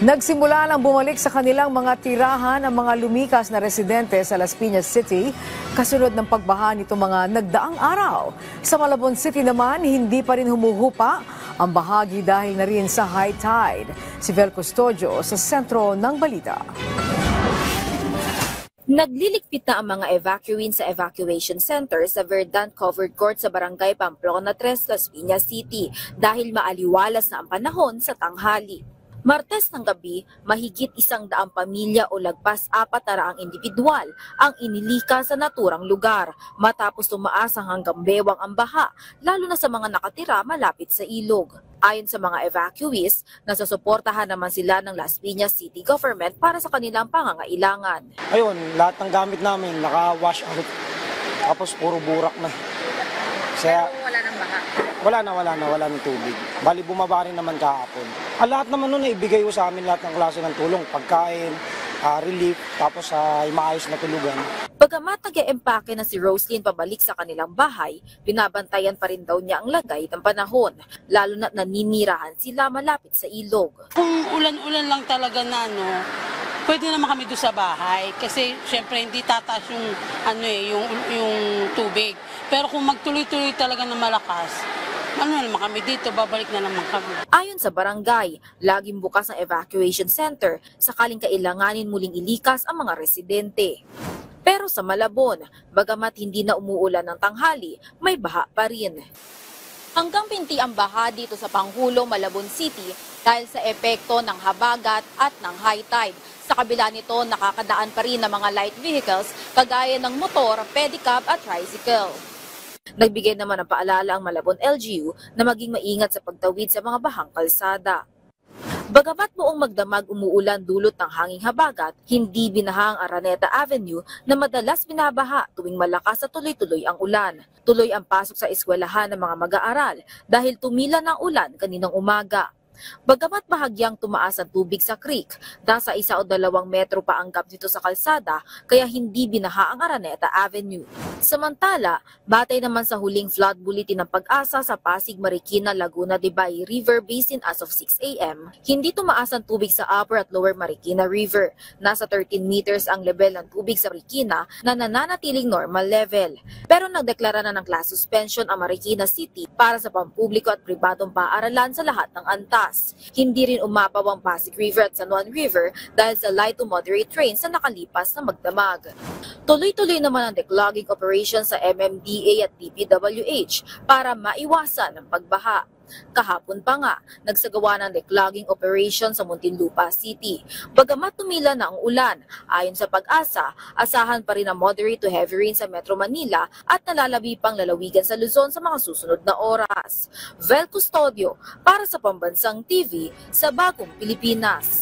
Nagsimula nang bumalik sa kanilang mga tirahan ang mga lumikas na residente sa Las Piñas City kasunod ng pagbaha nito mga nagdaang araw. Sa Malabon City naman, hindi pa rin humuhupa ang bahagi dahil na rin sa high tide. Si Vel Custodio sa sentro ng balita. Nagliligpit na ang mga evacuees sa evacuation center sa Verdant Covered Court sa Barangay Pamplona 3, Las Piñas City dahil maaliwalas na ang panahon sa tanghali. Martes ng gabi, mahigit 100 pamilya o lagpas 400 individual ang inilika sa naturang lugar matapos tumaas hanggang bewang ang baha, lalo na sa mga nakatira malapit sa ilog. Ayon sa mga evacuees, nasusuportahan naman sila ng Las Piñas City Government para sa kanilang pangangailangan. Ayun, lahat ng gamit namin naka-wash out. Tapos puro burak na. Kaya, Wala nang baha? wala ng tubig. Bali bumaba rin naman kahapon. Lahat naman nun ibigay ko sa amin lahat ng klase ng tulong. Pagkain, relief, tapos maayos na tulugan. Bagamat nag-e-empake na si Roslyn pabalik sa kanilang bahay, binabantayan pa rin daw niya ang lagay ng panahon, lalo na naninirahan sila malapit sa ilog. Kung ulan-ulan lang talaga na pwede naman kami doon sa bahay kasi syempre hindi tataas yung tubig. Pero kung magtuloy-tuloy talaga na malakas, naman kami dito, babalik na naman kami. Ayon sa barangay, laging bukas ang evacuation center sakaling kailanganin muling ilikas ang mga residente. Pero sa Malabon, bagamat hindi na umuulan ng tanghali, may baha pa rin. Hanggang pinti ang baha dito sa Panghulong, Malabon City dahil sa epekto ng habagat at ng high tide. Sa kabila nito, nakakadaan pa rin ng mga light vehicles kagaya ng motor, pedicab at tricycle. Nagbigay naman ng paalala ang Malabon LGU na maging maingat sa pagtawid sa mga bahang kalsada. Bagamat buong magdamag umuulan dulot ng hanging habagat, hindi binaha ang Araneta Avenue na madalas binabaha tuwing malakas at tuloy-tuloy ang ulan. Tuloy ang pasok sa eskwelahan ng mga mag-aaral dahil tumila ng ulan kaninang umaga. Bagamat bahagyang tumaas ang tubig sa creek, nasa 1 o 2 metro pa ang gap dito sa kalsada kaya hindi binaha ang Araneta Avenue. Samantala, batay naman sa huling flood bulletin ng Pag-asa sa Pasig, Marikina, Laguna de Bay River Basin as of 6 a.m., hindi tumaas ang tubig sa Upper at Lower Marikina River. Nasa 13 meters ang level ng tubig sa Marikina na nananatiling normal level. Pero nagdeklara na ng class suspension ang Marikina City para sa pampubliko at pribadong paaralan sa lahat ng antas. Hindi rin umapaw ang Pasig River at San Juan River dahil sa light to moderate rains na nakalipas na magdamag. Tuloy-tuloy naman ang declogging operation sa MMDA at DPWH para maiwasan ang pagbaha. Kahapon pa nga, nagsagawa ng declogging operation sa Muntinlupa City. Bagamat tumila na ang ulan, ayon sa Pag-asa, asahan pa rin ang moderate to heavy rain sa Metro Manila at nalalabi pang lalawigan sa Luzon sa mga susunod na oras. Vel Custodio para sa Pambansang TV sa Bagong Pilipinas.